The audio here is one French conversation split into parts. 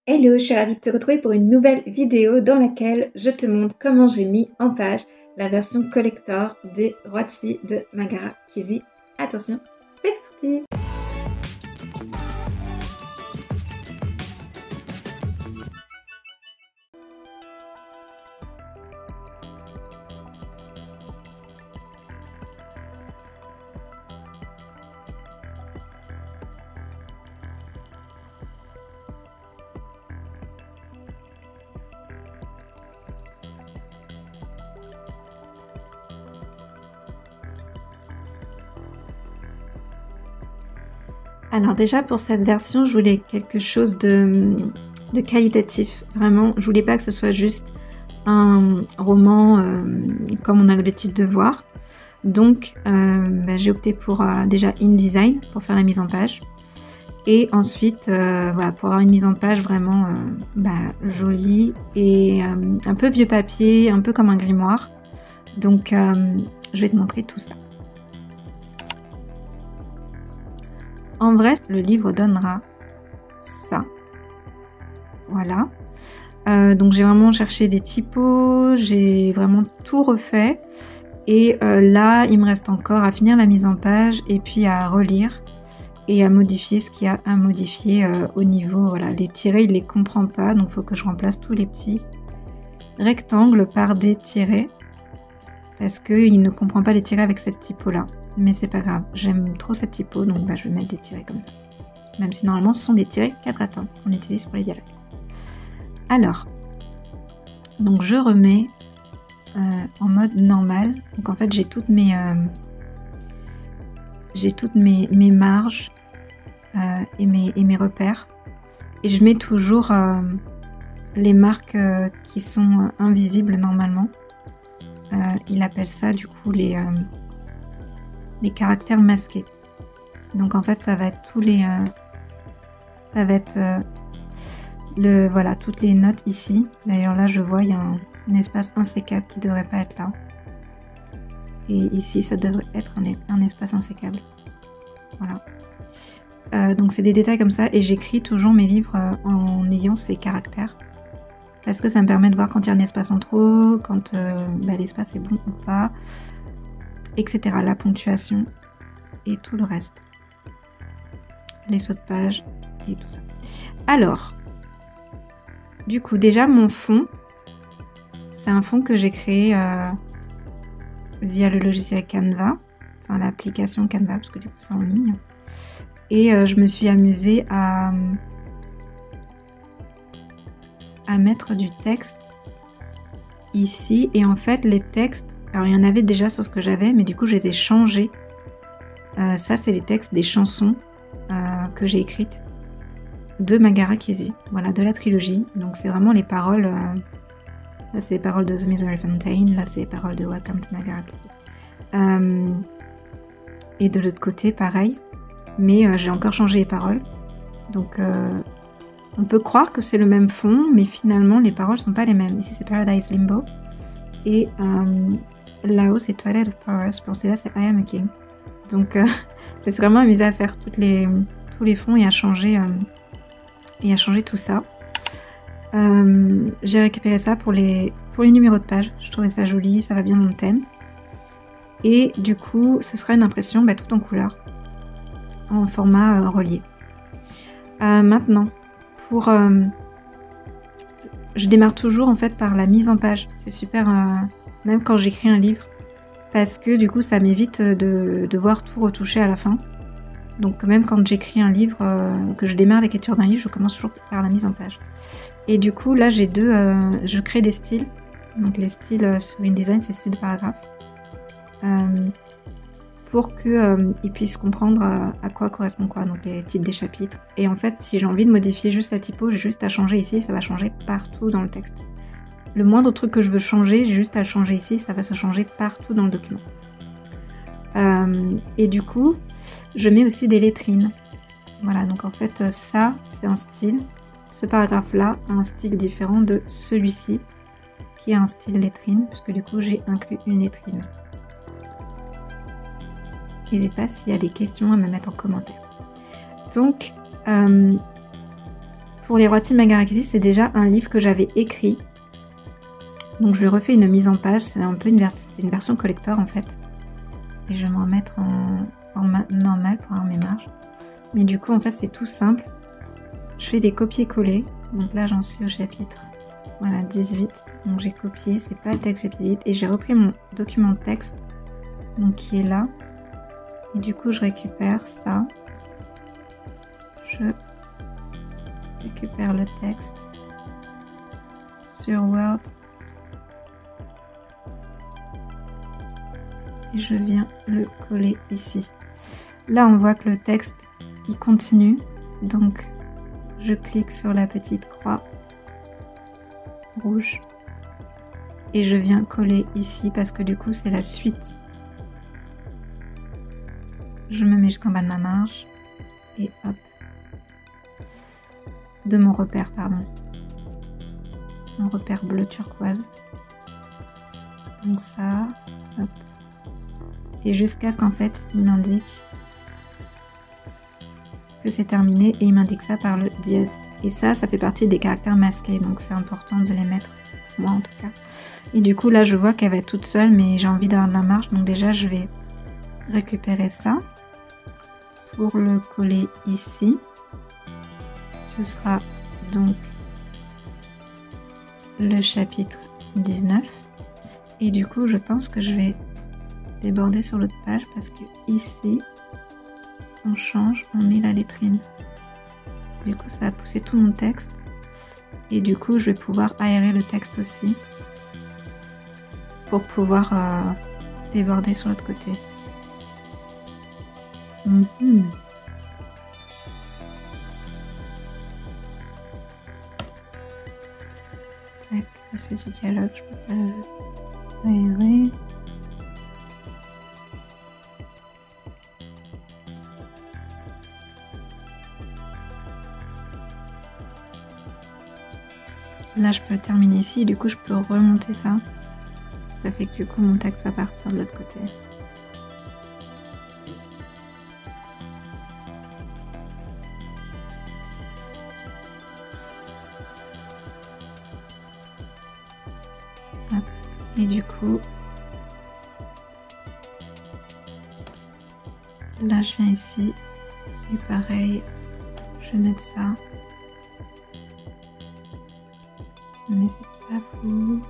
Hello, je suis ravie de te retrouver pour une nouvelle vidéo dans laquelle je te montre comment j'ai mis en page la version collector des Rois-de-Scie de Magara Kizzy. Attention, c'est parti! Alors déjà pour cette version, je voulais quelque chose de qualitatif. Vraiment, je voulais pas que ce soit juste un roman comme on a l'habitude de voir. Donc j'ai opté pour déjà InDesign pour faire la mise en page. Et ensuite, voilà, pour avoir une mise en page vraiment jolie et un peu vieux papier, un peu comme un grimoire. Donc je vais te montrer tout ça. En vrai, le livre donnera ça. Voilà. Donc j'ai vraiment cherché des typos, j'ai vraiment tout refait. Et là, il me reste encore à finir la mise en page et puis à relire et à modifier ce qu'il y a à modifier au niveau. Voilà, les tirets, il ne les comprend pas, donc il faut que je remplace tous les petits rectangles par des tirets parce qu'il ne comprend pas les tirets avec cette typo-là. Mais c'est pas grave, j'aime trop cette typo, donc je vais mettre des tirets comme ça. Même si normalement ce sont des tirets quadratins qu'on utilise pour les dialogues. Alors, donc je remets en mode normal. Donc en fait j'ai toutes mes marges et mes repères. Et je mets toujours les marques qui sont invisibles normalement. Il appelle ça du coup les caractères masqués. Donc en fait ça va être tous les voilà, toutes les notes ici. D'ailleurs là je vois il y a un espace insécable qui devrait pas être là, et ici ça devrait être un espace insécable. Voilà, donc c'est des détails comme ça, et j'écris toujours mes livres en ayant ces caractères parce que ça me permet de voir quand il y a un espace en trop, quand l'espace est bon ou pas, etc. La ponctuation et tout le reste, les sauts de page et tout ça. Alors, du coup, déjà mon fond, c'est un fond que j'ai créé via le logiciel Canva, enfin l'application Canva, parce que du coup c'est en ligne. Et je me suis amusée à mettre du texte ici. Et en fait, les textes, alors il y en avait déjà sur ce que j'avais, mais du coup je les ai changés. Ça, c'est les textes des chansons que j'ai écrites de Magara Kizzy, voilà, de la trilogie. Donc c'est vraiment les paroles. Là c'est les paroles de The Misery Fountain, là c'est les paroles de Welcome to Magara Kizzy. Et de l'autre côté pareil, mais j'ai encore changé les paroles. Donc on peut croire que c'est le même fond, mais finalement les paroles sont pas les mêmes. Ici c'est Paradise Limbo, et là-haut c'est Twilight of Powers. Pour celui-là c'est I Am a King. Donc je me suis vraiment amusée à faire tous les fonds et à changer tout ça. J'ai récupéré ça pour les numéros de page. Je trouvais ça joli, ça va bien dans le thème. Et du coup, ce sera une impression tout en couleur, en format relié. Maintenant, je démarre toujours en fait par la mise en page. C'est super, même quand j'écris un livre, parce que du coup, ça m'évite de devoir tout retoucher à la fin. Donc même quand j'écris un livre, que je démarre l'écriture d'un livre, je commence toujours par la mise en page. Et du coup là j'ai je crée des styles. Donc les styles sur InDesign, c'est style de paragraphe, pour qu'ils puissent comprendre à quoi correspond quoi, donc les titres des chapitres. Et en fait si j'ai envie de modifier juste la typo, j'ai juste à changer ici, ça va changer partout dans le texte. Le moindre truc que je veux changer, j'ai juste à le changer ici, ça va se changer partout dans le document. Et du coup je mets aussi des lettrines. Voilà, donc en fait ça c'est un style. Ce paragraphe là a un style différent de celui-ci qui a un style lettrine, puisque du coup j'ai inclus une lettrine. N'hésite pas s'il y a des questions à me mettre en commentaire. Donc pour les rois de Margaret Christie, c'est déjà un livre que j'avais écrit. Donc je lui refais une mise en page, c'est un peu une version collector en fait. Et je vais me remettre en format normal pour avoir mes marges. Mais du coup en fait c'est tout simple. Je fais des copier-coller. Donc là j'en suis au chapitre 18. Donc j'ai copié, c'est pas le texte que j'ai et j'ai repris mon document de texte donc qui est là. Et du coup je récupère ça. Je récupère le texte sur Word. Et je viens le coller ici. Là on voit que le texte il continue, donc je clique sur la petite croix rouge et je viens coller ici parce que du coup c'est la suite. Je me mets jusqu'en bas de ma marge et hop, de mon repère, pardon, mon repère bleu turquoise, donc ça, hop. Et jusqu'à ce qu'en fait il m'indique que c'est terminé et il m'indique ça par le dièse. Et ça fait partie des caractères masqués, donc c'est important de les mettre, pour moi en tout cas. Et du coup là je vois qu'elle va être toute seule, mais j'ai envie d'avoir de la marge, donc déjà je vais récupérer ça pour le coller ici. Ce sera donc le chapitre 19. Et du coup je pense que je vais déborder sur l'autre page parce que ici on change, on met la lettrine. Du coup ça a poussé tout mon texte et du coup je vais pouvoir aérer le texte aussi pour pouvoir déborder sur l'autre côté. Tac, ça c'est du dialogue, je peux pas aérer. Là je peux le terminer ici, du coup je peux remonter ça. Ça fait que du coup mon texte va partir de l'autre côté. Hop. Et du coup, là je viens ici et pareil, je vais mettre ça. Mais c'est pas fou.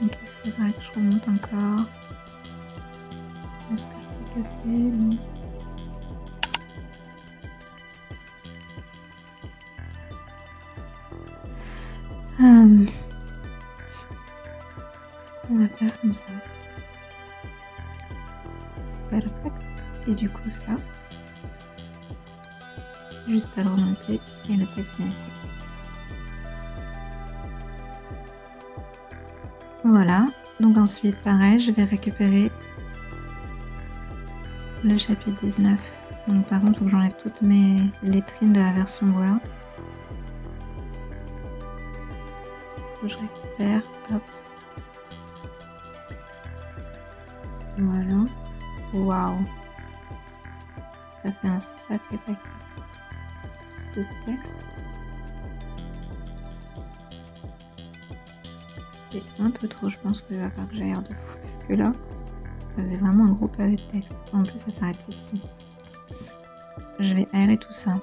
Donc il faudrait que je remonte encore. Est-ce que je peux casser? Non. On va faire comme ça. Perfect. Et du coup ça, juste à le remonter et le texte vient ici. Voilà, donc ensuite pareil, je vais récupérer le chapitre 19. Donc par contre, il faut que j'enlève toutes mes lettrines de la version Word. Faut que je récupère, hop. Voilà. Waouh. Ça fait un sacré paquet de texte. C'est un peu trop, je pense que je vais faire que j'aille de fou parce que là, ça faisait vraiment un gros pavé de texte. En plus, ça s'arrête ici. Je vais aérer tout ça.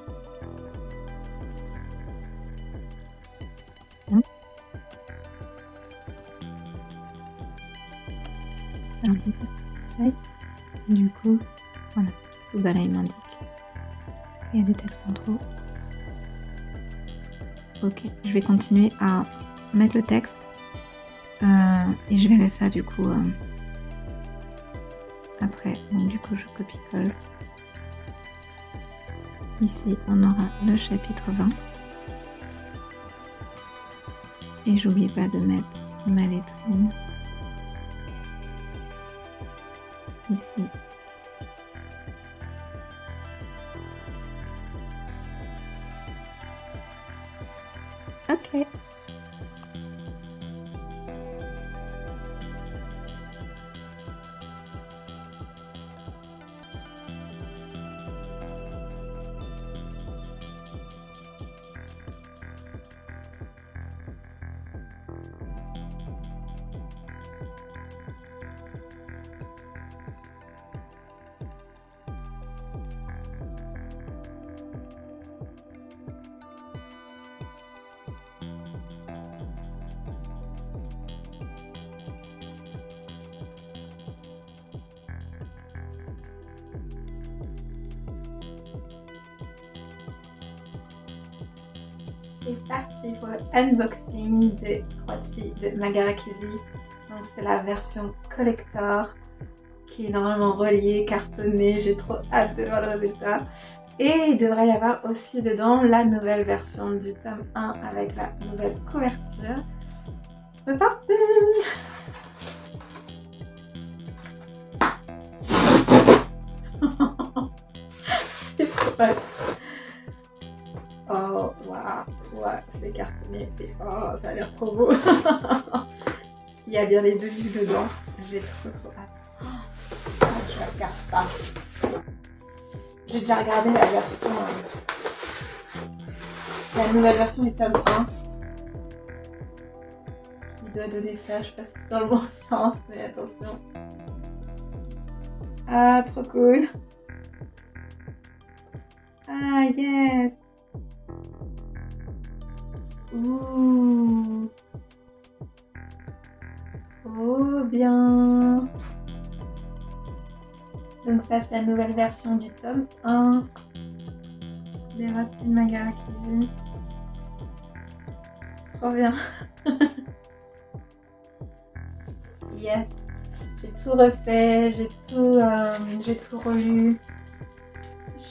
Du coup, voilà, tout bas là il m'indique qu'il y a du texte en trop. Ok, je vais continuer à mettre le texte et je verrai ça du coup après. Donc du coup je copie-colle. Ici on aura le chapitre 20 et j'oublie pas de mettre ma lettrine ici. Ok. c'est parti pour le unboxing des Croati de Magara Kizzy. Donc c'est la version collector qui est normalement reliée, cartonnée. J'ai trop hâte de voir le résultat. Et il devrait y avoir aussi dedans la nouvelle version du tome 1 avec la nouvelle couverture. C'est parti! J'ai trop hâte. Oh, waouh, ouais, c'est cartonné, oh, ça a l'air trop beau. Il y a bien les deux livres dedans, j'ai trop hâte. Oh, je regarde pas. J'ai déjà regardé la version, la nouvelle version du tome 1. Il doit donner ça, je sais pas si c'est dans le bon sens, mais attention. Ah, trop cool. Ah, yes. Ouh. Trop bien. Donc ça c'est la nouvelle version du tome 1 des racines Magara Kizzy. Trop bien. Yes. J'ai tout refait, j'ai tout relu.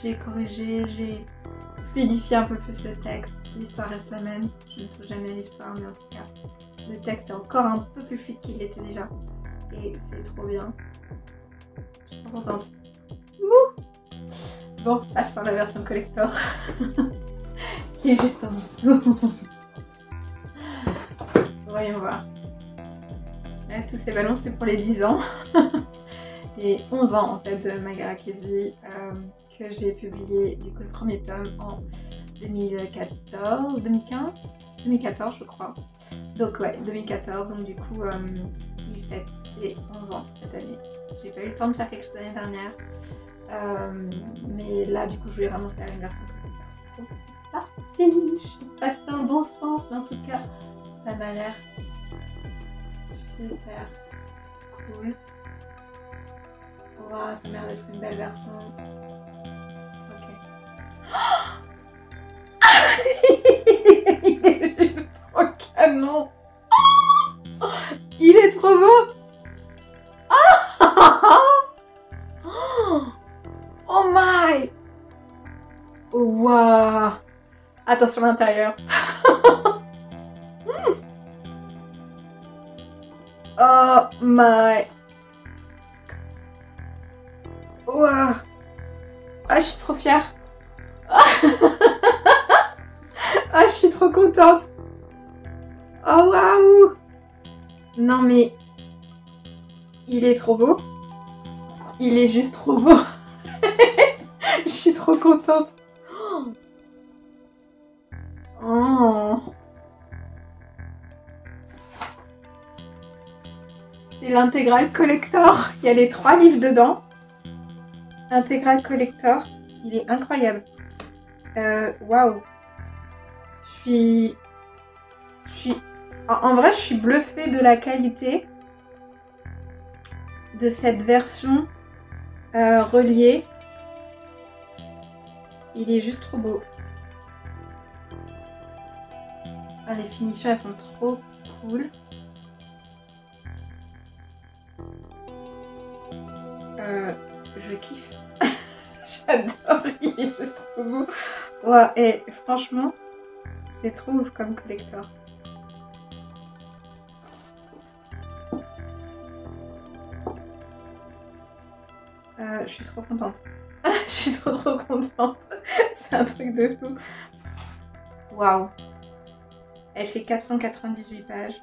J'ai corrigé, j'ai fluidifié un peu plus le texte. L'histoire reste la même. Je ne trouve jamais l'histoire, mais en tout cas, le texte est encore un peu plus fluide qu'il l'était déjà. Et c'est trop bien. Je suis trop contente. Wouh! Bon, passe par la version collector. Qui est juste en dessous. Voyons voir. Là, tous ces ballons, c'est pour les 10 ans. Et 11 ans en fait de Magara Kizzy que j'ai publié du coup le premier tome en 2014, 2015, 2014 je crois. Donc ouais, 2014, donc du coup il fête ses 11 ans cette année. J'ai pas eu le temps de faire quelque chose l'année dernière. Mais là du coup je voulais vraiment faire une version collector. Je suis passée dans le bon sens, mais en tout cas ça m'a l'air super cool. Waouh, ça m'a l'air d'être une belle version. Ok. Il est juste trop canon. Il est trop beau. Oh my. Waouh. Attention à l'intérieur. Oh my. Waouh. Ah, je suis trop fière. Ah, je suis trop contente. Oh waouh. Non mais il est trop beau. Il est juste trop beau. Je suis trop contente. Oh. C'est l'intégrale collector. Il y a les 3 livres dedans. Intégrale collector. Il est incroyable. Waouh. En vrai, je suis bluffée de la qualité de cette version reliée. Il est juste trop beau. Ah, les finitions, elles sont trop cool. Je kiffe. J'adore, il est juste trop beau. Ouais, et franchement, c'est trop ouf comme collector. Je suis trop contente. Je suis trop contente. C'est un truc de fou. Waouh. Elle fait 498 pages.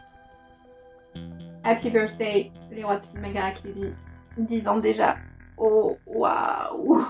Happy birthday, les Croati de Magara Kizzy. 10 ans déjà. Oh, waouh.